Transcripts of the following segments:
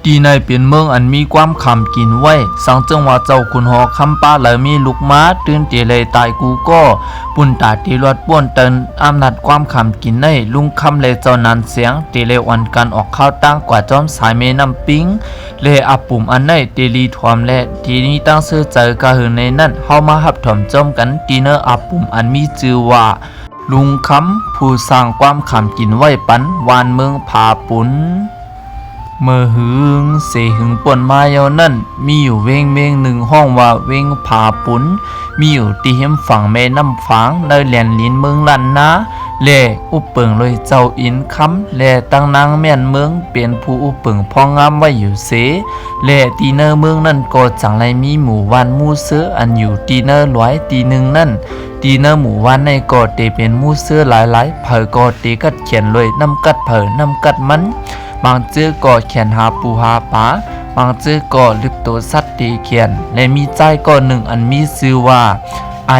ตีในเป็นเมืองอันมีความคำกินไว้สังจังว่าเจ้าคุณหอคำป้าแล้วมีลูกม้าตื่นเตเลยตายกูก็ปุ่นตาตีรวดป้วนเตินอำนาจความคำกินในลุงคำเลยเจ้านันเสียงเตเลวันกันออกข้าวตั้งกว่าจอมสายเมน้ำปิ้งเลอับปุ่มอันในเตลีถวมและทีนี้ตั้งซื้อเจอกะหือในนั้นเฮามาหับถมจอมกันตีเนออับปุ่มอันมีชื่อว่าลุงคำผู้สร้างความคำกินไว้ปันวานเมืองผาปุนเมื่อหึงเสหึงป่นมาเยานั่นมีอยู่เวงเมงหนึ่งห้องว่าเวงผาปุนมีอยู่ตีเห็มฝั่งแม่น้ำฝางในแหลนลินเมืองลันนาแลอุปเปิงเลยเจ้าอินคำแลตั้งนางแม่นเมืองเป็นผู้อุปเปิงพองงามไว้อยู่เสแลตีเนอเมืองนั่นก็จังไรมีหมู่วันมู่เสืออันอยู่ตีเนอหลวยตีหนึ่งนั่นตีเนอหมู่วันในก็เตเป็นมู่เสือหลายๆเผอก็เตกัดเขียนเลยน้ำกัดเผอน้ำกัดมันบางเจื้อก็เขียนหาปูหาปาบางเจื้อก็ลึกตัวสัตว์ตีเขียนและมีใจก็หนึ่งอันมีชื่อว่าไอ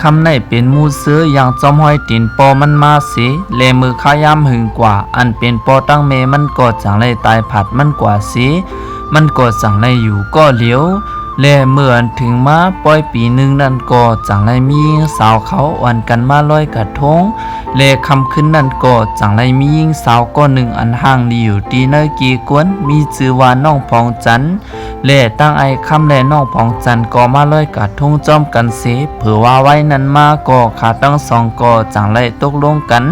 คำในเป็นมูเสืออย่างจอมห้อยตีนปอมันมาสิเลมือขายามหึงกว่าอันเป็นปอตั้งเมมันก็จังไรตายผัดมันกว่าสิมันก็จังไรอยู่ก็เหลียวและเมื่อถึงมาปล่อยปีหนึ่งนั่นก็จังไรมีสาวเขาวันกันมาลอยกระทงและคำขึ้นนั่นก็จังไรมียิงสาวก็หนึ่งอันห่างดีอยู่ตีเนอกีกวนมีชื่อว่าน้องพองจันและตั้งไอคำและน้องพองจันก็มาลอยกระทงจอมกันเสเผื่อว่าไว้นั้นมาก็ขาตั้งสองก็จังไรตกลงกัน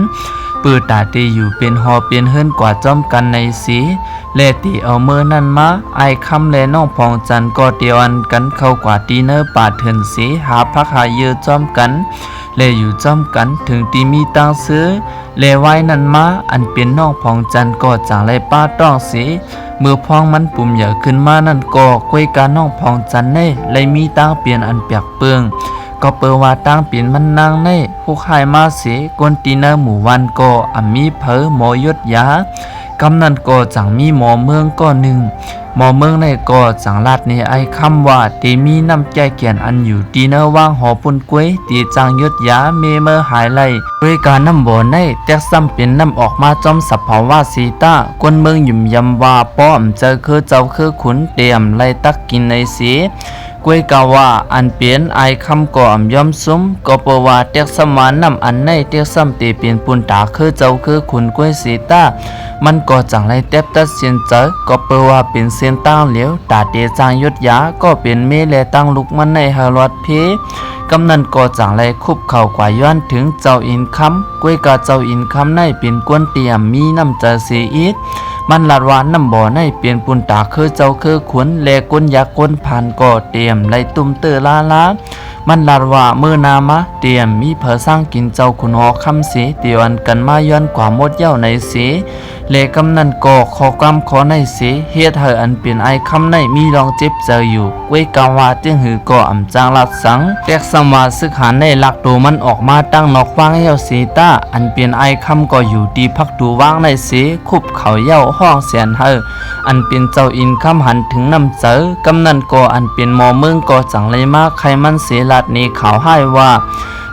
ปือตาตีอยู่เป็นหอเป็นเฮิรนกว่าจอมกันในสีและตีเอาเมื่อนั้นมาไอคำและน้องพองจันก็เตียวอันกันเข้ากว่าตีเนอป่าเถินสีหาพักหาเยอะจอมกันและอยู่จอมกันถึงตีมีตังซื้อและไว้นั้นมาอันเป็นน้องพองจันก็จังไรป้าต้องสีเมื่อพองมันปุ่มใหญ่ขึ้นมานั่นก็คุยกันน้องพองจันเน่เลยมีตังเปลี่ยนอันเปียกเปืองก็เปิดว่าตั้งเปลี่ยนมันนางเน่ผู้ขายมาเสียกวนตีเนอหมู่วันก็มีเผอหมอยศยากำนันก็จังมีหมอเมืองก็หนึ่งหมอเมืองในก็จังลาดในไอคำว่าตีมีน้ำใจเกียนอันอยู่ตีเนอว่างหอปุ่นกล้วยตีจังยศยาเมเมอหายไล่ด้วยการน้ำบ่อในแตกซ้ำเป็นน้ำออกมาจอมสับเผาว่าสีตากวนเมืองยุ่มยำว่าป้อมเจอคือเจ้าคือขุนเตรียมไล่ตักกินในสีกวยกาว่าอันเปลี่ยนไอคำก่อมย่อมซุ้มก็เปว่าเตียกสมานนำอันในเตียกซ้ำตีเปลี่ยนปุ่นตาคือเจ้าคือขุนกวยสีตามันก็จังไรเต็บตัดเสียนเจอก็เปว่าเป็นเส้นตั้งเหลียวตาเตจางยศยาก็เป็นเมเลตั้งลุกมันในฮารอดเพกำนันก็จังไรคุบเข่ากว่าย้อนถึงเจ้าอินคำกวยกาเจ้าอินคำในเป็นกวนเตียมมีน้ำใจเสียอีกมันลาดว่าน้ำบ่อในเปลี่ยนปุ่นตาคือเจ้าคือขุนแลก้นยักษ์ก้นผ่านก็เตรียมไล่ตุ้มเตอลาลามันลาดว่าเมื่อนามะเตรียมมีเผอสร้างกินเจ้าขุนหอคำสีเตียวันกันมาย้อนกว่าหมดเย้าในสีเลกำนันก็ขอความขอในสีเฮ็ดให้อันเป็นไอคำในมีรองเจ็บเจออยู่ไว้กาว่าจึงหือก็อ่ำจางลัดสังแตกสมาซึกหาในหลักตัวมันออกมาตั้งนอกว่างเย้าสีตาอันเป็นไอคำก็อยู่ดีพักดูว่างในสีคุบเขาเย้าห้องเสียนเฮออันเป็นเจ้าอินคำหันถึงน้ำเจอกำนันก็อันเป็นหมอเมืองก็จังไรมากใครมันเสียลัดนี้เขาให้ว่า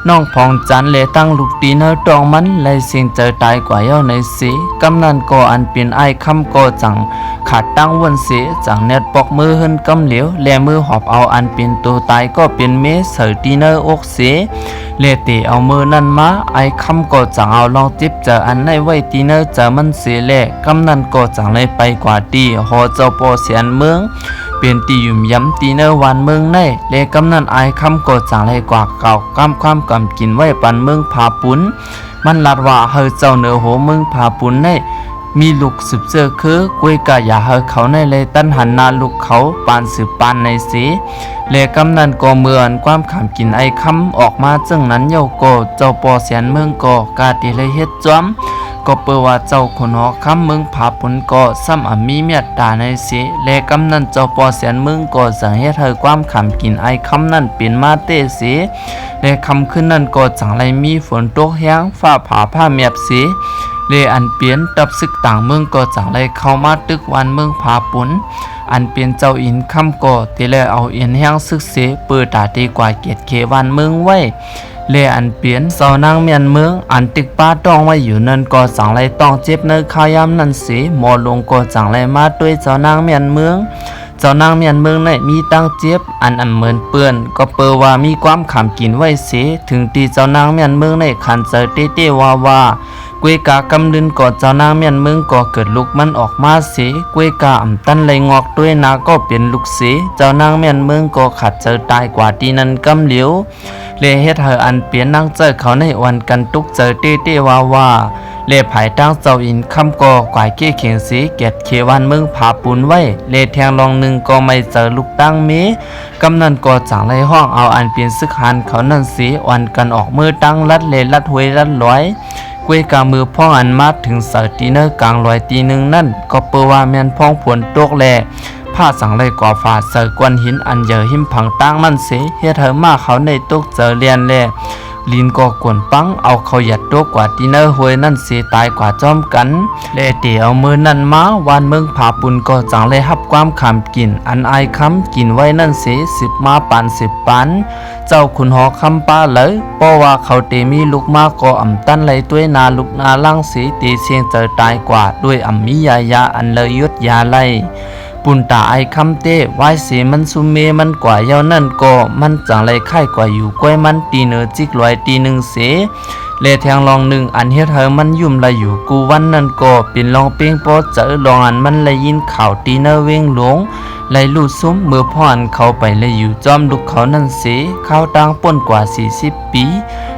น้องพองจันเลยตั้งลูกตีเนอตองมันเลยเสียงเจอตายกว่าเย้าในสีกำนันก็อันเป็นไอคำก็จังขาดตั้งวันเสียจังเน็ตปอกมือหึนกำเหลียวแลมือหอบเอาอันเป็นตัวตายก็เป็นเมเสอตีเนออกเสียเลเตเอามือนั่นมาไอคำก็จังเอาลองจิบเจออันในไว้ตีเนอเจอมันเสียแลกำนันก็จังเลยไปกว่าตีหอเจ้าปอเสียนเมืองเป็นตียุ่มย้ำตีเนอวันเมืองในเลกำนันไอคำก็จังเลยกว่าเก่ากำความกำกินไว้ปันเมืองผาปุนมันลาดว่าเฮอเจ้าเนื้อโหเมืองผาปุนในมีลูกสืบเจอคือกวยกะอย่าเฮอเขาในเลยตั้นหันนาลูกเขาปานสืบปานในสีเลกำนันก็เมือนความขำกินไอคำออกมาจึงนั้นเยาโกเจ้าปอเสียนเมืองก็กาติเลยเฮ็ดจ้อมก็เปิดว่าเจ้าคนหอคำเมืองผาปุนก็ซ้ำมีเมียตาในสีเลกำนันเจ้าปอเสียนเมืองก็สังเฮ็ดเฮอความขำกินไอคำนั่นเป็นมาเตสีเลคำขึ้นนั่นก็จังไรมีฝนตกแห้งฟ้าผ่าผ้าเมียบสีเลอันเปลี่ยนตับศึกต่างเมืองก็จังไรเข้ามาตึกวันเมืองผาปุนอันเป็นเจ้าอินคำก็ที่เลยเอาเอียนแห้งซึกเสเปิดตาตีกว่าเกียรติเขวันเมืองไว้ เลอันเปลี่ยนเสานางเมียนเมืองอันติกป้าต้องไว้อยู่นั่นก็สั่งไรต้องเจ็บเนื้อข้าวยำนั่นสิหมอลงก็สั่งไรมาด้วยเสานางเมียนเมืองเจ้านางเมียนเมืองในมีตั้งเจ็บอันเหมือนเปื้อนก็เปอว่ามีความขำกินไว้เสียถึงตีเจ้านางเมียนเมืองในขันเจอเต้ว่ากวยกากำลึนก่อเจ้านางเมียนเมืองก็เกิดลูกมันออกมาเสียกวยกาตันเลยงอกด้วยนาก็เป็นลูกเสียเจ้านางเมียนเมืองก็ขัดเจอตายกว่าตีนั้นกำเหลียวเลเฮ็ดเฮออันเปลี่ยนนางเจอเขาในวันกันตุกเจอเต้ว่าเลภายตั้งเจ้าอินคำก่อกวายเกี้ยเขียงสีเกตเขวันเมืองผาปูนไว้เลแทงลองหนึ่งก็ไม่เจอลูกตั้งเมกำนันก็จังไรห้องเอาอันเปลี่ยนซึกหันเขานั่นสีวันกันออกมือตั้งลัดเลลัดหวยลัดร้อยกวยกามือพ่องอันมาถึงเสอตีเนอร์กลางลอยตีหนึ่งนั่นก็เปว่าแมนพ่องผวนตกแลผ้าสังไรก่อฝาเสอกวนหินอันเยอะหิมผังตั้งนั่นเสเฮ็ดเธอมาเขาในตกเจอเรียนแลลินก็กวนปังเอาเขาหยัดตัวกว่าตีเนอร์หวยนั่นเสียตายกว่าจอมกันเลเตียวมือนั่นมาวานเมืองผาปุนก็จังเลยฮับความขำกินอันอายคำกินไว้นั่นเสีย10 มาปาน10 ปันเจ้าขุนหอคำป้าเลยเพราะว่าเขาเตมีลูกมาก็ตันเลยด้วยนาลูกนาล่างสีตีเสียงเจอตายกว่าด้วยมียาอันเลยยุดยาไลปุ่นตาไอคำเต้ไว้สีมันสุเมมันกว่าเย้านั่นก็มันจังไรไข่กว่าอยู่ก้อยมันตีเนื้อจิกลอยตีหนึ่งเสเลแทงลองหนึ่งอันเฮ็ดเธอมันยุ่มละอยู่กูวันนั่นก็เป็นลองเปียงโปเจอลองอันมันเลยยินข่าวตีเนื้อเวงหลงเลยลูดซุ้มมือพ่ออันเขาไปเลยอยู่จอมลูกเขานั่นเสข้าวตังป่นกว่า40 ปี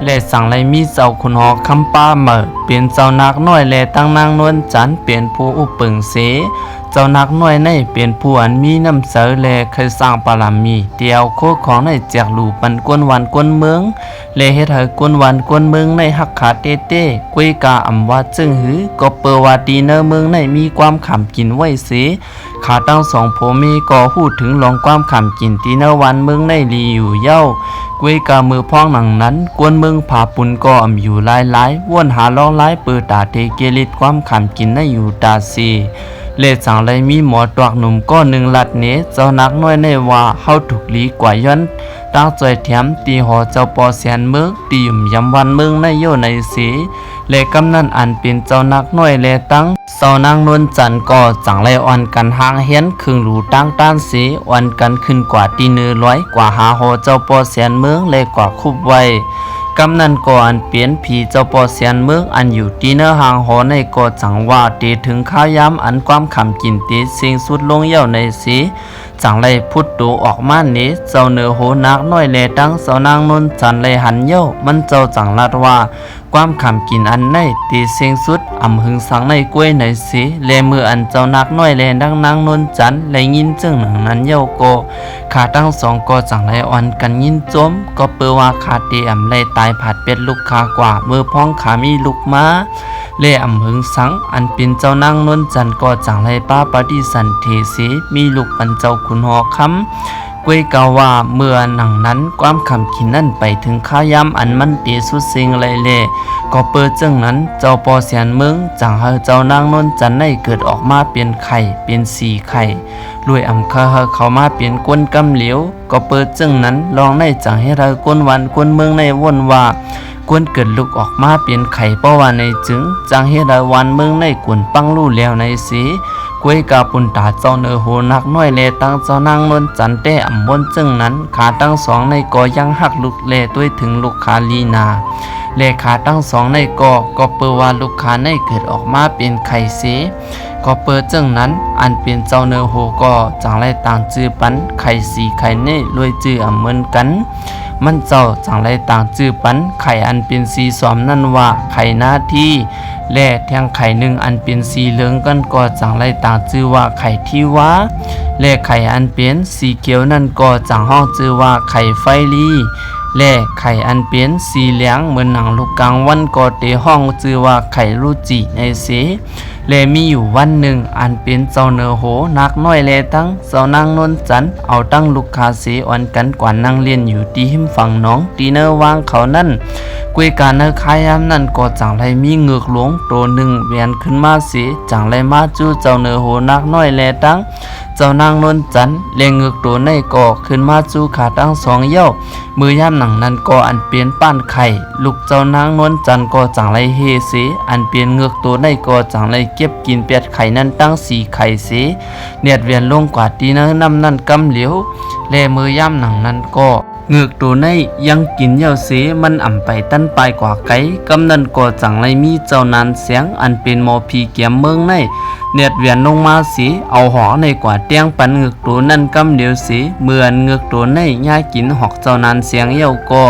และสั่งเลยมีเจ้าคุณหอคำป้าเมื่อเป็นเจ้านักน้อยและตั้งนางนวลจันทร์เป็นผู้อุปึงเสเจ้านักน้อยในเป็นผู้อันมีน้ำเสือและเคยสร้างปารามีเดียวโคของในแจกหลูปันกวนวันกวนเมืองและเฮ็ดให้กวนวันกวนเมืองในหักขาเต้กวยกาว่าจึงหือก็เปอว่าตีเนอเมืองในมีความขำกินไว้เสียขาตั้งสองผัวเมียก็พูดถึงลองความขำกินตีเนอวันเมืองในลีอยู่เย้ากวยกามือพ้องหนังนั้นกวนเมืองผาปุนก็อยู่หลายวนหาลองหลายเปิดตาเทเกลิดความขำกินในอยู่ตาซีเลสังเลยมีหมอตวักหนุ่มก็หนึ่งลัดเนเจ้านักน้อยในว่าเฮาถูกลีกว่าย้อนตั้งใจแถมตีหอเจ้าปอแสนเมืองตียุ่มยำวันเมืองในโยในสีเลกำนันอันเป็นเจ้านักน้อยเลตั้งเจ้านางนวลจันทร์ก็จังเลยอ่อนกันหางเฮียนครึ่งหลูตั้งต้านสีอ่อนกันขึ้นกว่าตีเนื้อร้อยกว่าหาหอเจ้าปอแสนเมืองเลกว่าคุบไว้กำนันก่อนเปลี่ยนผีเจ้าปอเสียนเมืองอันอยู่ตีเนื้อหางหอในก่อจังว่าตีถึงข้าย้ำอันความขำกินตีสิ่งสุดลงเย่าในสีจังเลยพุทโตออกมาเนเจ้าเนื้อโหนักน้อยแลตั้งเจ้านางนนจันเลยหันเย่ามันเจ้าจังลัดว่าความขำกินอันในตีสิ่งสุดหึงสังในกล้วยในสีเลมืออันเจ้านักน้อยแลดังนางนนจันเลยยินจึงหนังนั้นเย่าก็ขาตั้งสองก็จังเลยอ่อนกันยินจมก็เปว่าขาเตียมเลยตายผัดเป็ดลูกคากว่ามือพ้องขามีลูกม้าเล่หึงสังอันเป็นเจ้านางนนจันก็จังไรป้าปฏิสันเทสีมีลูกปันเจ้าขุนหอคำกวยกาว่าเมื่อหนังนั้นความขำขินนั่นไปถึงข้ายำอันมันเตสุดสิงไรเล่ก็เปิดจึงนั้นเจ้าปอเสียนเมืองจังเฮเจ้านางนนจันได้เกิดออกมาเป็นไข่เป็น4 ไข่รวยคาเขามาเปลี่ยนก้นกำเหลียวก็เปิดจึงนั้นลองในจังให้เราก้นวันก้นเมืองในวนว่าก้นเกิดลุกออกมาเปลี่ยนไข่เพราะว่าในจึงจังให้เราวันเมืองในกวนปังลู่แล้วในสีกวยกาปุนตาเจ้าเนื้อโหนักน้อยเลตั้งเจ้านางนนจันเต้บนจึงนั้นขาตั้งสองในกอยังหักลุกเลด้วยถึงลูกคาลีนาเลขาตั้งสองในก็เปิดว่าลูกค้าในเกิดออกมาเป็นไข่เสก็เปิดจึงนั้นอันเป็นเจ้าเนื้อโหก็จังไรต่างจื้อปันไข่4 ไข่เน่รวยจื้อเหมือนกันมันเจ้าจังไรต่างจื้อปันไข่อันเป็นสีสอมนั่นว่าไข่หน้าที่และแทงไข่หนึ่งอันเป็นสีเหลืองกันก็จังไรต่างจื้อว่าไข่ที่ว้าและไข่อันเป็นสีเขียวนั่นก็จังห้องจื้อว่าไข่ไฟลีและไข่อันเป็นสีเหลืองเหมือนหนังลูกกลางวันก็เตห้องจื้อว่าไข่รูจิในเสและมีอยู่วันหนึ่งอันเป็นเจ้าเนื้อโหนักน้อยแลตั้งเจ้านางนนจันเอาตั้งลูกคาเสอ่อนกันกว่านั่งเรียนอยู่ที่หิมฝั่งน้องตีเนื้อวางเขานั่นกวยการเนื้อคายามนั่นก็จังไรมีเงือกหลวงตัวหนึ่งเวียนขึ้นมาเสจังไรมาจู้เจ้าเนื้อโหนักน้อยแลตั้ง เจ้านางนวลจันทร์เลงเงือกตัวในก่อขึ้นมาจูขาตั้งสองเย้ามือย่ำหนังนั้นก็อันเปลี่ยนป้านไข่ลูกเจ้านางนวลจันทร์ก็จังไรเฮเสอันเปลี่ยนเงือกตัวในก็จังไรเก็บกินเป็ดไข่นั้นตั้งสี่ไข่เสเนียดเวียนลงกว่าตีเนื้อนำนั่นกำเหลียวแลมือย่ำหนังนั้นก็เงือกตัวในยังกินเย้าเสมันอ่ำไปตั้นปลายกว่าไก่กำนันก็จังไรมีเจ้านานเสียงอันเป็นหมอผีเกียมเมืองในเนียดเวียนลงมาสีเอาหอในกว่าเตียงปันเงือกตัวนั่นกำเดียวสีเมื่อเงือกตัวในย่ากินหอกเจ้านานเสียงเย้าก็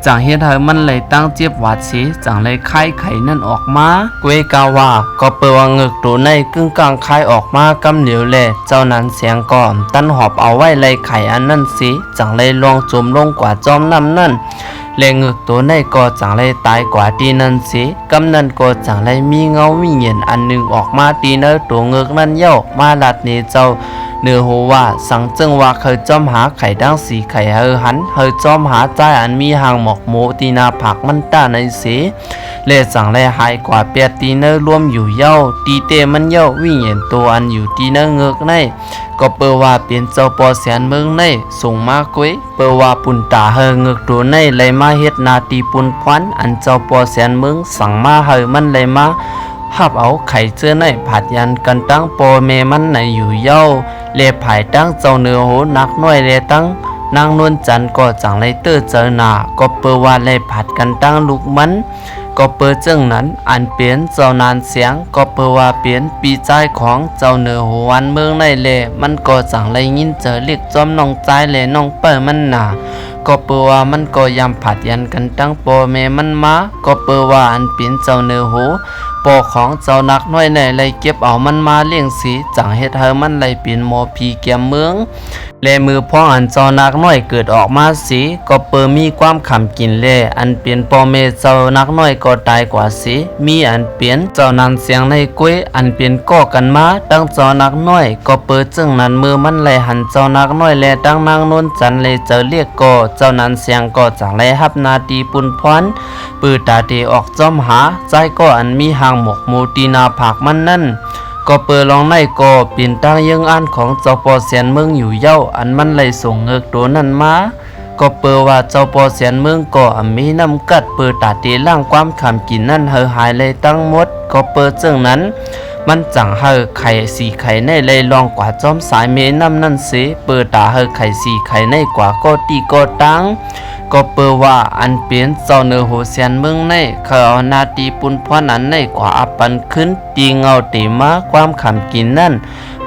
จังเฮ็ดให้มันเลยตั้งเจ็บหวาดสีจังเลยคายไข่นั่นออกมาเวกาว่าก็เปิดว่าเงือกตัวในกึ่งกลางคายออกมากำเหลียวแลเจ้านั้นเสียงก็ตั้นหอบเอาไว้เลยไข่อันนั่นสีจังเลยลองจมลงกว่าจอมน้ำนั่นเลงเงือกตัวในก็จังเลยตายกว่าตีนั่นสิกำนั้นก็จังเลยมีเงาวิญญาณอันหนึ่งออกมาตีเนื้อตัวเงือกนั่นเย้ามาลัดนี้เจ้าเนื้อหัวว่าสังจึงว่าเคยจอมหาไข่ดังสีไข่เฮอหันเฮอจอมหาใจอันมีหางหมอกโมตีนาผักมันต้าในสีเลจังเลยหายกว่าเปียตีเนื้อรวมอยู่เย้าตีเตมันเย้าวิญญาณตัวอันอยู่ตีเนื้อเงือกในก็เปิดว่าเป็นเจ้าปอแสนเมืองในส่งมากุ้ยเปิดว่าปุ่นตาเฮอเงือกตัวในเลยมาเฮ็ดนาตีปุ่นพวันอันเจ้าปอแสนเมืองสั่งมาเฮอมันเลยมาหับเอาไข่เจอในผัดยันกันตั้งปอเมมันในอยู่เย้าเลภายตั้งเจ้าเนื้อโหนักน้อยเลตั้งนางนวลจันทร์ก็จังไรเตอเจอหนาก็เปิดว่าเลยผัดกันตั้งลูกมันก็เปิดจึงนั้นอันเปลี่ยนเจ้านานเสียงก็เปิดว่าเปลี่ยนปีใจของเจ้าเนื้อหัววันเมืองในเลมันก็จังไรยินเจอเรียกจอมน้องใจเลน้องเปิดมันหนาก็เปิดว่ามันก็ยำผัดยันกันตั้งปอเมมันมาก็เปิดว่าอันเปลี่ยนเจ้าเนื้อหัวปอของเจ้านักน้อยในเลยเก็บเอามันมาเลี้ยงสีจังเฮ็ดให้มันเลยเป็นหมอผีเกียมเมืองและมือพ้องอันเจ้านักน้อยเกิดออกมาสีก็เปิดมีความขำกินแลอันเปลี่ยนปอเมเจ้านักน้อยก็ตายกว่าสีมีอันเปลี่ยนเจ้านั้นเสียงในกุ้ยอันเปลี่ยนก่อกันมาตั้งเจ้านักน้อยก็เปิดจึงนั้นมือมันเลยหันเจ้านักน้อยและตั้งนางนวลจันทร์เลยเจอเรียกก็เจ้านั้นเสียงก็จังเลยฮับนาตีปุนพรปือตาเตออกจอมหาใจก็อันมีหางหมกโมตีนาผักมันนั่นก็เปิดลองในก็ปีนตั้งยังอันของเจ้าปอเสียนเมืองอยู่เย้าอันมันเลยส่งเงือกตัวนั้นมาก็เปิดว่าเจ้าปอเสียนเมืองก็มีน้ำกัดเปิดตาเตล่างความขำกินนั่นเฮอหายเลยตั้งหมดก็เปิดจึงนั้นมันจังเฮอไข่สี่ไข่ในเลยลองกว่าจอมสายเมน้ำนั่นเสเปิดตาเฮอไข่สี่ไข่ในกว่าก็ตีก็ตั้งก็เปิดว่าอันเปลี่ยนเจ้าเนื้อหัวเสียนเมืองในเขาเอานาตีปุนพรนั้นในกว่าอับปันขึ้นตีเงาตีมาความขำกินนั่น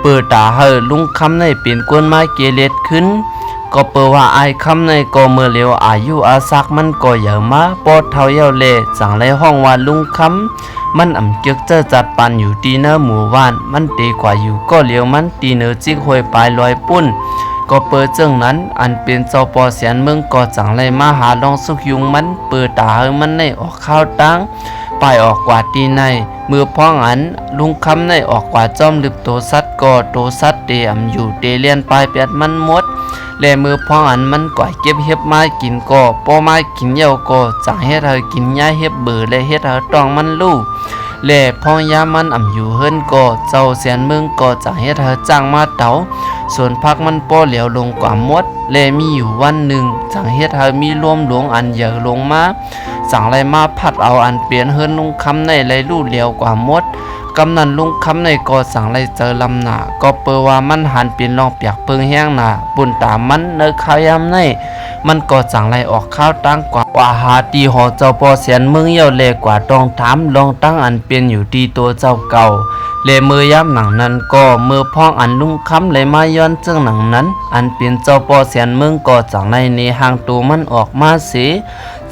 เปิดตาเฮอลุงคำในเปลี่ยนกวนไม้เกเรตขึ้นก็เปิดว่าไอคำในก็เมื่อเลียวอายุอาซักมันก็เยอะมาปอดเท่าเย้าเล่จังไรห้องว่าลุงคำมันเกียกเจอจัดปันอยู่ตีเนื้อหมู่บ้านมันตีกว่าอยู่ก็เลียวมันตีเนื้อจิกหวยปลายลอยปุ่นก็เปิดจึงนั้นอันเป็นเจ้าปอเสียนเมืองก็จังเลยมาหาลองสุกยุงมันเปิดตาเฮมันในออกข้าวตั้งไปออกกว่าตีในมือพ้องอันลุงคำในออกกว่าจอมลึกโตสัดก็โตสัดเตียมอยู่เตเลียนปลายเปียดมันหมดและมือพ้องอันมันก่อยเก็บเห็บไม้กินก็ปอไม้กินเย้าก็จังเฮ็ดเฮากินหญ้าเห็บเบื่อและเฮ็ดเฮาต้องมันลู่และพ่อยามันอยู่เฮิรนก็เจ้าเสียนเมืองก็จังเฮ็ดเฮาจ้างมาเตาส่วนพักมันป้อเหลียวลงกว่าหมดและมีอยู่วันหนึ่งจังเฮ็ดเฮามีร่วมหลวงอันเยอะลงมาสั่งไรมาพัดเอาอันเปลี่ยนเฮิรนลุงคำในไรลู่เหลียวกว่าหมดกำนันลุงคำในก็สั่งไรเจอลำหนาก็เปิดว่ามันหันเปลี่ยนลองเปียกเปิงแห้งหนาบุญตามมันเนื้อข้าวยำในมันก็จังไรออกข้าวตั้งกว่าหาตีหอเจ้าปอเสียนเมืองเย้าเลกว่าต้องถามลองตั้งอันเปลี่ยนอยู่ที่ตัวเจ้าเก่าเลมือย่ำหนังนั้นก็มือพ้องอันลุงคำเลยมาย้อนจึงหนังนั้นอันเป็นเจ้าปอเสียนเมืองก็จังไรในหางตัวมันออกมาเสีย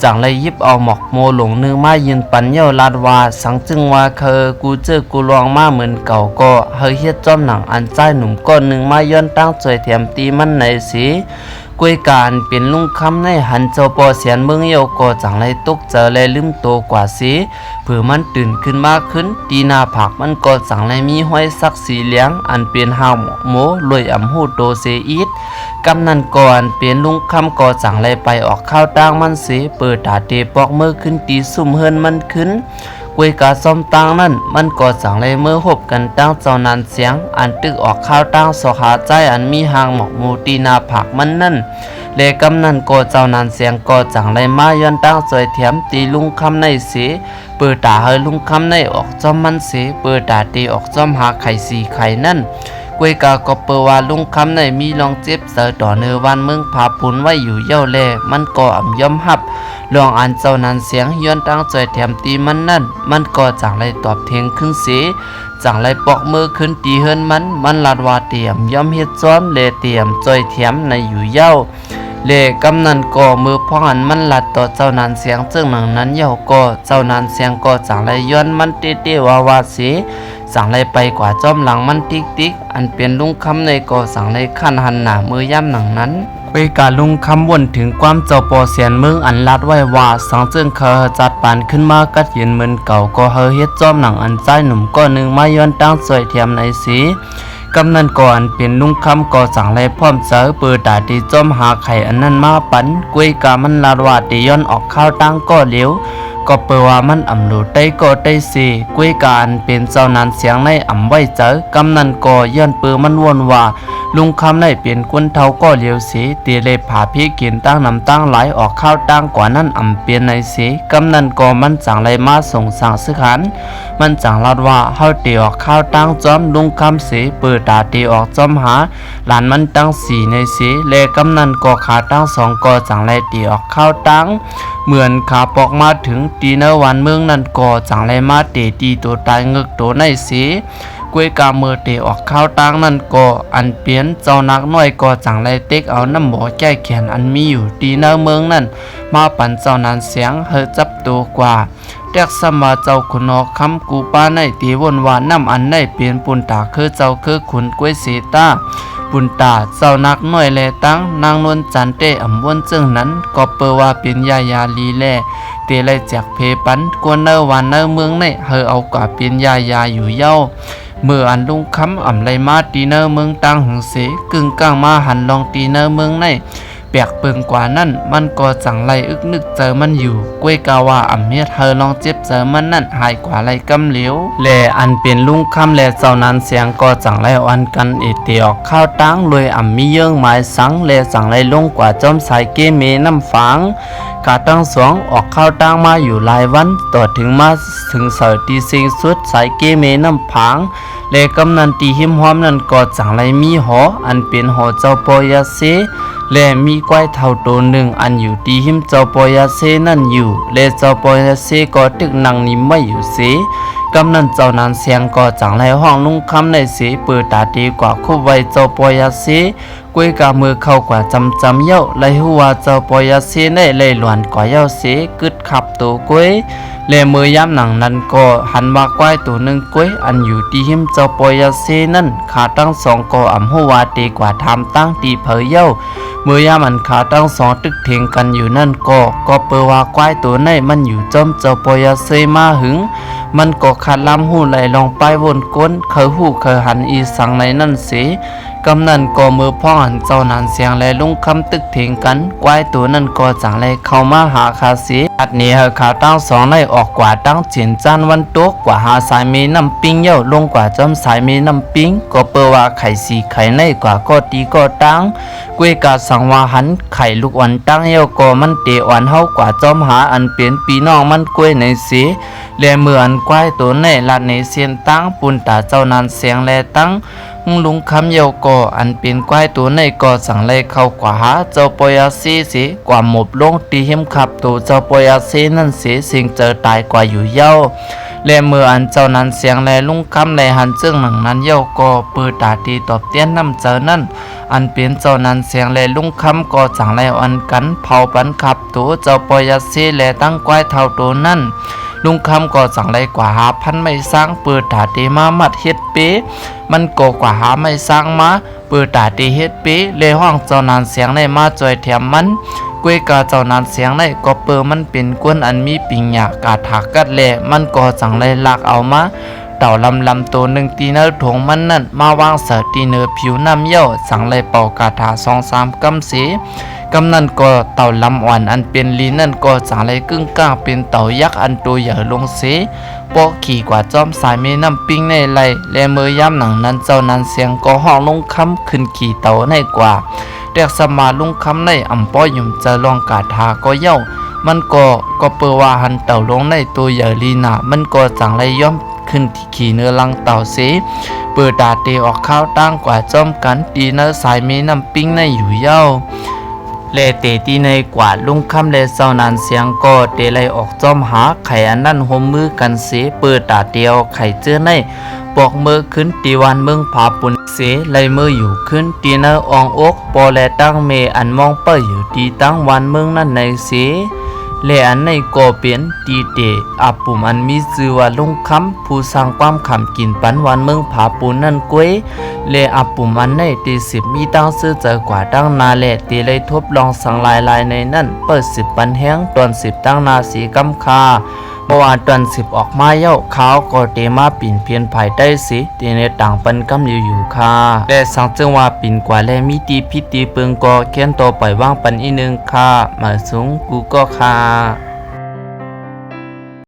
จังเลยยิบเอาหมอกโมหลงนึงมายืนปันเย้าลาดว่าสังจึงว่าเคอกูเจอกูลองมาเหมือนเก่าก็เฮยเฮ็ดจอมหนังอันใจหนุ่มก้อนหนึ่งมาย้อนตั้งจอยแถมตีมันในสีกวยการเป็นลุงคำในหันเจ้าปอเสียนเมืองเย้าก็จังไรตกเจอเลยลืมโตกว่าสีเผื่อมันตื่นขึ้นมาขึ้นตีหน้าผักมันก็จังไรมีห้อยสักสีเหลียงอันเป็นหาวโมลอยอ่ำหูโตเซอีดกำนันก่อนเปลี่ยนลุงคำก็จังไรไปออกข้าวตั้งมันเสเปิดตาเตปอกมือขึ้นตีซุ่มเฮินมันขึ้น กวยกาส้มตังนั่นมันก็จังเลยเมื่อหบกันตั้งเจ้านานเสียงอันตึกออกข้าวตั้งสหาใจอันมีหางหมอกมูตีนาผักมันนั่นเลกำนันก็เจ้านานเสียงก็จังเลยมาย้อนตั้งสวยเถียมตีลุงคำในสีเปิดตาเฮลุงคำในออกจอมมันสีเปิดตาตีออกจอมหาไข่สีไข่นั่นกวยกาก็เปิดว่าลุงคำในมีลองเจ็บเสือต่อเนื้อวันเมืองผาปุนไว้อยู่เย้าแลมันก็อ่ำย่อมหับลองอันเจ้านั้นเสียงย้อนตั้งสวยเถียมตีมันนั่นมันก็จังเลยตอบเทียงขึ้นสีจังเลยปอกมือขึ้นตีเฮินมันลาดว่าเตรียมย่อมเฮ็ดซ้อมเลเตรียมจอยเถียมในอยู่เย้าเลกำนันก็มือพ่อหันมันลัดต่อเจ้านานเสียงซึ่งหนังนั้นเย้าก็เจ้านานเสียงก็จังเลยย้อนมันเตะๆว่าสีสั่งเลยไปกว่าจอมหลังมันติ๊กอันเป็นลุงคำในก็สั่งเลยขั้นหันหน้ามือย่ำหนังนั้นไปการลุงคำวนถึงความเจ้าปอเสียนเมืองอันลัดไว้ว่าสังเจิงเคยจัดปานขึ้นมากัดเย็นเหมือนเก่าก็เฮเฮ็ดจอมหนังอันใจหนุ่มก็หนึ่งมาย้อนตั้งสวยเทียมในสีกำนันก่อนเป็นลุงคำก็สั่งเลยพร้อมเสือเปิดตาตีจอมหาไข่อันนั้นมาปันกวยกามันลาดว่าตีย้อนออกข้าวตั้งก็เหลียวก็เปิดว่ามันอ่ำหลูได้ก็ได้สิกวยการเป็นเจ้านานเสียงในอ่ำไว้เจอกำนันก็ย้อนเปิดมันวนว่าลุงคำในเปลี่ยนก้นเท้าก็เหลียวสีตีเลยผ่าพี่กินตั้งน้ำตั้งไหลออกข้าวตั้งกว่านั้นอ่ำเปลี่ยนในสีกำนันก็มันจังเลยมาส่งสั่งซื้อขันมันจังลาดว่าเฮาตีออกข้าวตั้งจอมลุงคำสีเปิดตาตีออกจอมหาหลานมันตั้งสีในสีเลกำนันก็ขาตั้งสองก็จังเลยตีออกข้าวตั้งเหมือนขาปอกมาถึงตีเนวันเมืองนั่นก็จังเลยมาเตะตีตัวตายเงึกตัวในสีกวยกาเมื่อเตะออกข้าวตั้งนั่นก็อันเปลี่ยนเจ้านักน้อยก็จังเลยเต็กเอาน้ำหมอแก้แขนอันมีอยู่ตีเนเมืองนั่นมาปั่นเจ้านานเสียงเฮจับตัวกว่าแตกสมาเจ้าขุนอคำกูป้าในตีวนว่าน้ำอันได้เปลี่ยนปุ่นตาคือเจ้าคือขุนกวยสีตาปุ่นตาเจ้านักน้อยแลตั้งนางนวลจันเตอำวนจึงนั้นก็เปว่าเป็นยาลีแลเตเลยแจกเพปันกวนเนวันเนเมืองในเฮเอากว่าเป็นยาอยู่เย้าเมื่ออันลุงคำอ่ำไรมาตีเนเมืองตังหงเสกึ่งกลางมาหันลองตีเนเมืองในแปลกเปิงกว่านั่นมันก็จังไรอึกนึกเจอมันอยู่กวยกาว่าอ่ำเฮ็ดเธอลองเจ็บเจอมันนั่นหายกว่าไรกำเหลียวแลอันเป็นลุงคำแลเจ้านั้นเสียงก็จังไรอันกันเอเตียอกข้าวตั้งเลยอ่ำมีเยื่อหมายสังแลจังไรลงกว่าจอมสายเกเมน้ำฝังกาตั้งสองออกข้าวตั้งมาอยู่หลายวันต่อถึงมาถึงเสาตีสิงสุดสายเกเมน้ำผังเลกำนันตีหิมหอมนั่นก็จังไรมีหออันเป็นหอเจ้าปอยาเซและมีควายเท่าตัวหนึ่งอันอยู่ที่หิมเจ้าปอยาเซนั่นอยู่และเจ้าปอยาเซก็ตึกนางนิ่มไม่อยู่เสกำนันเจ้านานเสียงก็จังไรห้องลุงคำในเสเปิดตาดีกว่าคุบไว้เจ้าปอยาเซกวยกามือเข้ากว่าจำเย้าไรหัวเจ้าปอยาเซได้เลยหลวนกว่าเย้าเสกึดขับตัวกวยและมือย้ำหนังนั้นก็หันมาควายตัวหนึ่งกวยอันอยู่ที่หิมเจ้าปอยาเซนั่นขาตั้งสองก็อ่ำหัวตีกว่าทำตั้งตีเผยเย้าเมื่อยามอันขาตั้งสองตึกเถียงกันอยู่นั่นก็เปิดว่าควายตัวในมันอยู่จอมเจ้าปอยาเซมาหึงมันก็ขาดลำหูไหลลองไปวนก้นเคยหูเคยหันอีสังในนั่นเสีกำนันก็มือพ่อหันเจ้านานเสียงและลุงคำตึกเถียงกันควายตัวนั้นก็จังเลยเข้ามาหาคาเสียอัดนี้เฮาขาตั้งสองในออกกว่าตั้งเจียนจานวันโต๊ะกว่าหาสายมีน้ำปิ้งเย้าลงกว่าจอมสายมีน้ำปิ้งก็เปิดว่าไข่สีไข่ในกว่าก็ตีก็ตั้งกวยกาสังวาหันไข่ลูกอ่อนตั้งเย้าก็มันเตะอ่อนเฮากว่าจอมหาอันเปลี่ยนปีน้องมันกวยในเสียและเมื่ออันควายตัวในลาดในเสียนตั้งปุ่นตาเจ้านานเสียงแลตั้งลุงคำเยาก็อันเป็นควายตัวในก็สั่งเลยเข้ากว่าหาเจ้าปอยาซีสิกว่าหมบลงตีหิมขับตัวเจ้าปอยาซีนั่นเสียสิ่งเจอตายกว่าอยู่เย้าและเมื่ออันเจ้านั้นเสียงแลลุงคำในหันซึ่งหนังนั้นเยาก็เปิดตาตีตอบเตี้ยนน้ำเจอนั่นอันเป็นเจ้านั้นเสียงแลลุงคำก็สั่งเลยอันกันเผาปันขับตัวเจ้าปอยาซีและตั้งควายเท่าตัวนั่นลุงคำก็สั่งเลยกว่าหาพันไม่สร้างเปิดตาตีมามัดเฮ็ดเป๊มันก็กว่าหาไม่สร้างมาเปิดตาตีเฮ็ดเป๊เลยห้องเจ้านานเสียงในมาจอยแถมมันกวยกาเจ้านานเสียงในก็เปิดมันเป็นกวนอันมีปิงหยากาถักกัดแลมันก็สั่งเลยลากเอามาเต่าลำตัวหนึ่งตีเนื้อถงมันนั่นมาวางเสือตีเนื้อผิวน้ำเย้าสั่งเลยเป่ากาถา2-3 กำสีก กำนั้นก็เต่าลำอ่อนอันเป็นลีนั่นก็สังไรกึ่งกลางเป็นเต่ายักษ์อันตัวใหญ่ลงเสปอกขี่กว่าจอมสายเมน้ำปิ้งในไหลและเมื่อย่ำหนังนั้นเจ้านั้นเสียงก็ห้องลงคำขึ้นขี่เต่าในกว่าเรียกสมาลุงคำในอ่ำป้อยยุ่มจะลองกาทาก็เย้ามันก็เปิดว่าหันเต่าลงในตัวใหญ่ลีนามันก็สังไรย่อมขึ้นที่ขี่เนื้อลังเต่าเสเปิดดาเตออกข้าวตั้งกว่าจอมกันตีเนื้อสายเมน้ำปิ้งในอยู่เย้าเลเตตีในกว่าลุงคำเลเศร้านานเสียงก็เตไลออกจอมหาไข่อันนั้นห่มมือกันเสเปิดตาเดียวไข่เจอในปอกมือขึ้นตีวันเมืองผาปุนเสไลมืออยู่ขึ้นตีเนออองอกปอแลตั้งเมอันมองเป้อยู่ตีตั้งวันเมืองนั้นในเสเลอันในก็เป็นตีเตอาปุ่มอันมีชื่อว่าลุงคำผู้สร้างความขำกินปันวันเมืองผาปูนนั่นกวยเลอาปุ่มอันในตี10มีตั้งซื้อเจอกว่าตั้งนาแลตีเลยทบลองสังลายในนั่นเปิด10ปันแห้งตอน10ตั้งนาสีกำคาเมื่อวานตอน10ออกมาเย้าขาวก็เตมาปิ่นเพียนภายใต้สิตีในต่างปันกำอยู่ค่ะและสังจึงว่าปิ่นกว่าและมีตีพิตีเปิงก็เขียนต่อไปว่างปันอีนึงค่ะมาสูงกูก็ค่ะ